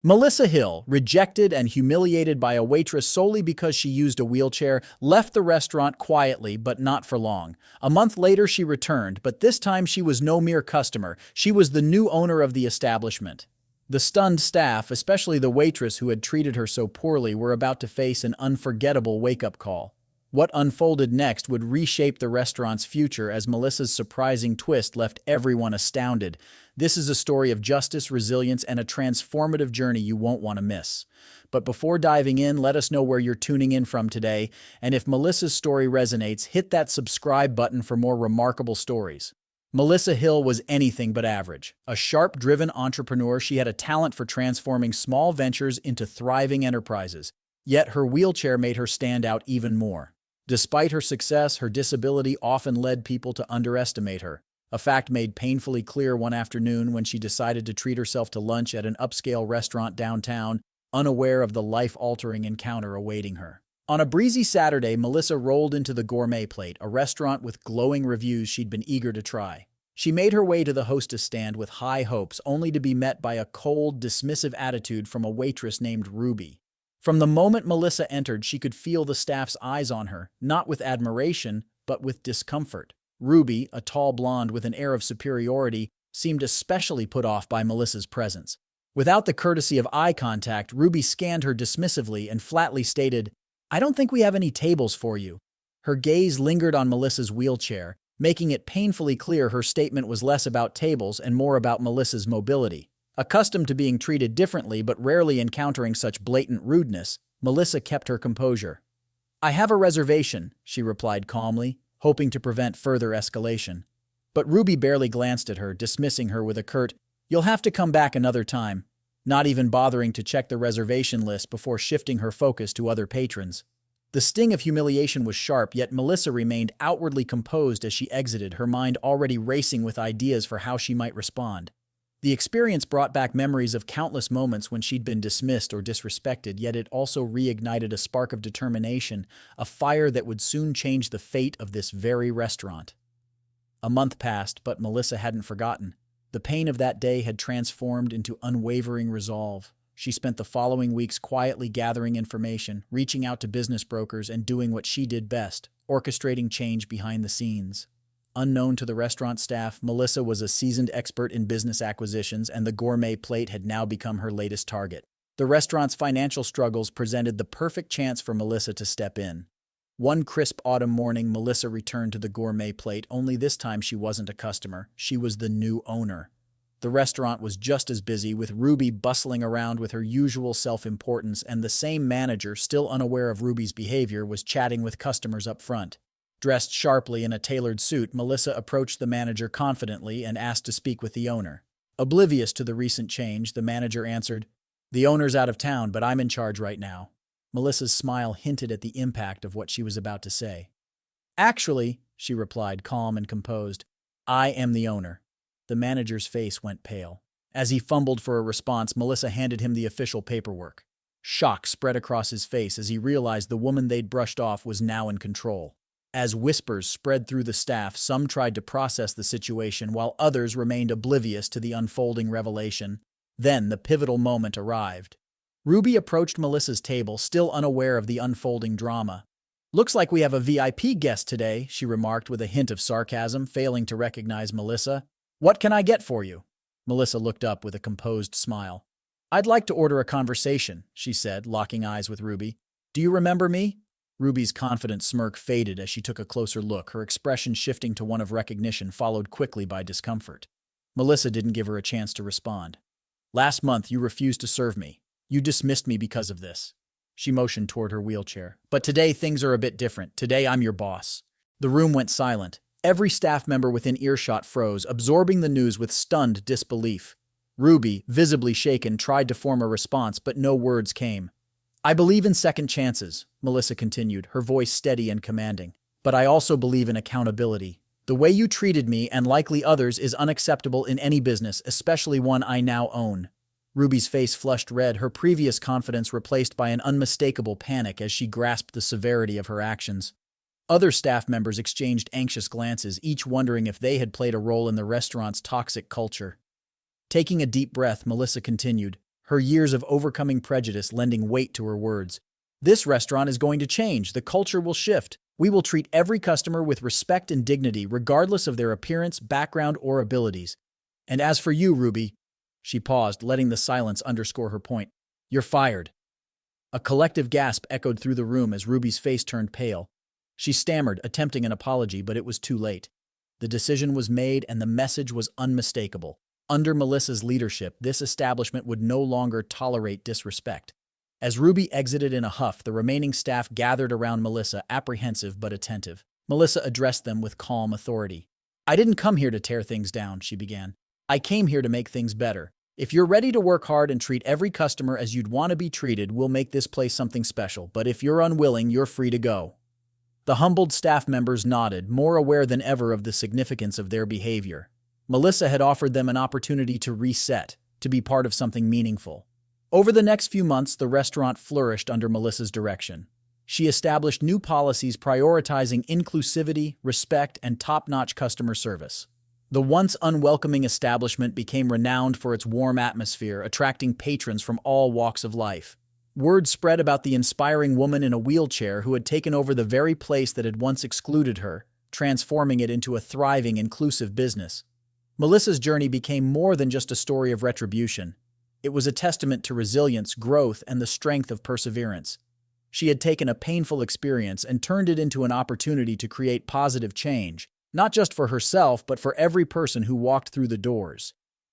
Melissa Hill, rejected and humiliated by a waitress solely because she used a wheelchair, left the restaurant quietly, but not for long. A month later, she returned, but this time she was no mere customer. She was the new owner of the establishment. The stunned staff, especially the waitress who had treated her so poorly, were about to face an unforgettable wake-up call. What unfolded next would reshape the restaurant's future as Melissa's surprising twist left everyone astounded. This is a story of justice, resilience, and a transformative journey you won't want to miss. But before diving in, let us know where you're tuning in from today, and if Melissa's story resonates, hit that subscribe button for more remarkable stories. Melissa Hill was anything but average. A sharp-driven entrepreneur, she had a talent for transforming small ventures into thriving enterprises. Yet her wheelchair made her stand out even more. Despite her success, her disability often led people to underestimate her, a fact made painfully clear one afternoon when she decided to treat herself to lunch at an upscale restaurant downtown, unaware of the life-altering encounter awaiting her. On a breezy Saturday, Melissa rolled into the Gourmet Plate, a restaurant with glowing reviews she'd been eager to try. She made her way to the hostess stand with high hopes, only to be met by a cold, dismissive attitude from a waitress named Ruby. From the moment Melissa entered, she could feel the staff's eyes on her, not with admiration, but with discomfort. Ruby, a tall blonde with an air of superiority, seemed especially put off by Melissa's presence. Without the courtesy of eye contact, Ruby scanned her dismissively and flatly stated, "I don't think we have any tables for you." Her gaze lingered on Melissa's wheelchair, making it painfully clear her statement was less about tables and more about Melissa's mobility. Accustomed to being treated differently but rarely encountering such blatant rudeness, Melissa kept her composure. "I have a reservation," she replied calmly, hoping to prevent further escalation. But Ruby barely glanced at her, dismissing her with a curt, "You'll have to come back another time," not even bothering to check the reservation list before shifting her focus to other patrons. The sting of humiliation was sharp, yet Melissa remained outwardly composed as she exited, her mind already racing with ideas for how she might respond. The experience brought back memories of countless moments when she'd been dismissed or disrespected, yet it also reignited a spark of determination, a fire that would soon change the fate of this very restaurant. A month passed, but Melissa hadn't forgotten. The pain of that day had transformed into unwavering resolve. She spent the following weeks quietly gathering information, reaching out to business brokers, and doing what she did best, orchestrating change behind the scenes. Unknown to the restaurant staff, Melissa was a seasoned expert in business acquisitions, and the Gourmet Plate had now become her latest target. The restaurant's financial struggles presented the perfect chance for Melissa to step in. One crisp autumn morning, Melissa returned to the Gourmet Plate, only this time she wasn't a customer, she was the new owner. The restaurant was just as busy, with Ruby bustling around with her usual self-importance, and the same manager, still unaware of Ruby's behavior, was chatting with customers up front. Dressed sharply in a tailored suit, Melissa approached the manager confidently and asked to speak with the owner. Oblivious to the recent change, the manager answered, "The owner's out of town, but I'm in charge right now." Melissa's smile hinted at the impact of what she was about to say. "Actually," she replied, calm and composed, "I am the owner." The manager's face went pale. As he fumbled for a response, Melissa handed him the official paperwork. Shock spread across his face as he realized the woman they'd brushed off was now in control. As whispers spread through the staff, some tried to process the situation while others remained oblivious to the unfolding revelation. Then the pivotal moment arrived. Ruby approached Melissa's table, still unaware of the unfolding drama. "Looks like we have a VIP guest today," she remarked with a hint of sarcasm, failing to recognize Melissa. "What can I get for you?" Melissa looked up with a composed smile. "I'd like to order a conversation," she said, locking eyes with Ruby. "Do you remember me?" Ruby's confident smirk faded as she took a closer look, her expression shifting to one of recognition, followed quickly by discomfort. Melissa didn't give her a chance to respond. "Last month, you refused to serve me. You dismissed me because of this." She motioned toward her wheelchair. "But today, things are a bit different. Today, I'm your boss." The room went silent. Every staff member within earshot froze, absorbing the news with stunned disbelief. Ruby, visibly shaken, tried to form a response, but no words came. "I believe in second chances," Melissa continued, her voice steady and commanding. "But I also believe in accountability. The way you treated me, and likely others, is unacceptable in any business, especially one I now own." Ruby's face flushed red, her previous confidence replaced by an unmistakable panic as she grasped the severity of her actions. Other staff members exchanged anxious glances, each wondering if they had played a role in the restaurant's toxic culture. Taking a deep breath, Melissa continued, her years of overcoming prejudice lending weight to her words. This restaurant is going to change. The culture will shift. We will treat every customer with respect and dignity, regardless of their appearance, background, or abilities. And as for you, Ruby, she paused, letting the silence underscore her point. You're fired. A collective gasp echoed through the room as Ruby's face turned pale. She stammered, attempting an apology, but it was too late. The decision was made and the message was unmistakable. Under Melissa's leadership, this establishment would no longer tolerate disrespect. As Ruby exited in a huff, the remaining staff gathered around Melissa, apprehensive but attentive. Melissa addressed them with calm authority. I didn't come here to tear things down, she began. I came here to make things better. If you're ready to work hard and treat every customer as you'd want to be treated, we'll make this place something special. But if you're unwilling, you're free to go. The humbled staff members nodded, more aware than ever of the significance of their behavior. Melissa had offered them an opportunity to reset, to be part of something meaningful. Over the next few months, the restaurant flourished under Melissa's direction. She established new policies prioritizing inclusivity, respect, and top-notch customer service. The once unwelcoming establishment became renowned for its warm atmosphere, attracting patrons from all walks of life. Word spread about the inspiring woman in a wheelchair who had taken over the very place that had once excluded her, transforming it into a thriving, inclusive business. Melissa's journey became more than just a story of retribution. It was a testament to resilience, growth, and the strength of perseverance. She had taken a painful experience and turned it into an opportunity to create positive change, not just for herself, but for every person who walked through the doors.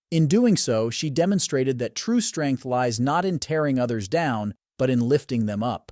In doing so, she demonstrated that true strength lies not in tearing others down, but in lifting them up.